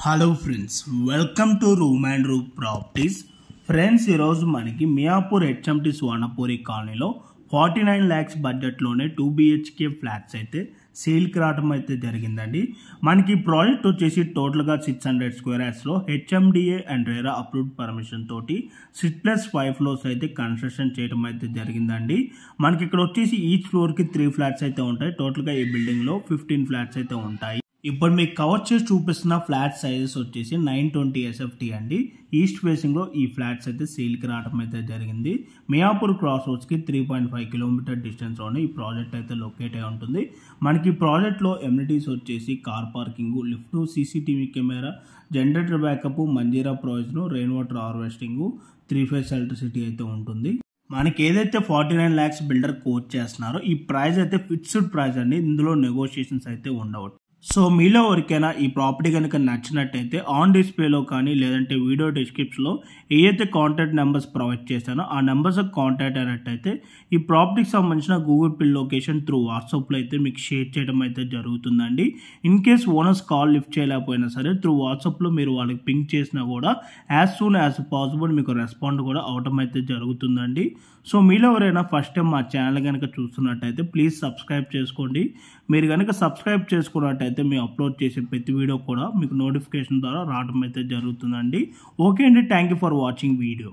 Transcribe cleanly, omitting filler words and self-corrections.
Hello friends, welcome to room and room properties. Friends, ఈరోజు మనకి Miyapur HMT Swarnapuri కాలనీలో 49 lakhs బడ్జెట్లోనే 2 BHK ఫ్లాట్స్ అయితే సేల్కి రావడం అయితే జరిగిందండి. మనకి ప్రాజెక్ట్ వచ్చేసి టోటల్గా 600 square yardsలో HMDA and RERA approved permission తోటి 6+5 floors అయితే కన్స్ట్రక్షన్ చేయడం అయితే జరిగిందండి. మనకి ఇక్కడ వచ్చేసి ఈచ్ ఫ్లోర్కి 3 flats అయితే ఉంటాయి. టోటల్గా ఈ బిల్డింగ్లో 15 flats అయితే ఉంటాయి. ఇప్పుడు మీకు కవర్ చేసి చూపిస్తున్న ఫ్లాట్ సైజెస్ వచ్చేసి 920 SFT అండి. ఈస్ట్ ఫేసింగ్లో ఈ ఫ్లాట్స్ అయితే సేల్కి రావడం అయితే జరిగింది. మియాపూర్ క్రాస్ రోడ్స్కి 3.5 kilometer డిస్టెన్స్లోనే ఈ ప్రాజెక్ట్ అయితే లొకేట్ అయి ఉంటుంది. మనకి ఈ ప్రాజెక్ట్లో ఎమ్యూనిటీస్ వచ్చేసి car parking, lift, CCTV camera, generator backup, Manjira provision, rain water harvesting, 3-phase electricity అయితే ఉంటుంది. మనకి ఏదైతే 49 lakhs బిల్డర్ కోట్ చేస్తున్నారో ఈ ప్రైస్ అయితే ఫిక్స్డ్ ప్రైస్ అండి. ఇందులో నెగోషియేషన్స్ అయితే ఉండవు. సో మీలో ఎవరికైనా ఈ ప్రాపర్టీ కనుక నచ్చినట్టయితే ఆన్ డిస్ప్లేలో కానీ లేదంటే వీడియో డిస్క్రిప్షన్లో ఏదైతే కాంటాక్ట్ నెంబర్స్ ప్రొవైడ్ చేస్తానో ఆ నెంబర్స్ కాంటాక్ట్ అయినట్టయితే ఈ ప్రాపర్టీకి సంబంధించిన గూగుల్ పే లొకేషన్ త్రూ వాట్సాప్లో అయితే మీకు షేర్ చేయడం అయితే జరుగుతుందండి. In case owners call lift చేయలేకపోయినా సరే త్రూ వాట్సాప్లో మీరు వాళ్ళకి పింక్ చేసినా కూడా యాజ్ సూన్ యాజ్ పాసిబుల్ మీకు రెస్పాండ్ కూడా అవడం అయితే జరుగుతుందండి. సో మీలో ఎవరైనా ఫస్ట్ టైం మా ఛానల్ కనుక చూస్తున్నట్టయితే ప్లీజ్ సబ్స్క్రైబ్ చేసుకోండి. మీరు కనుక సబ్స్క్రైబ్ చేసుకున్నట్టయితే మేము అప్లోడ్ చేసే ప్రతి వీడియో కూడా మీకు నోటిఫికేషన్ ద్వారా రావడం అయితే జరుగుతుందండి. ఓకే అండి, thank you for watching video.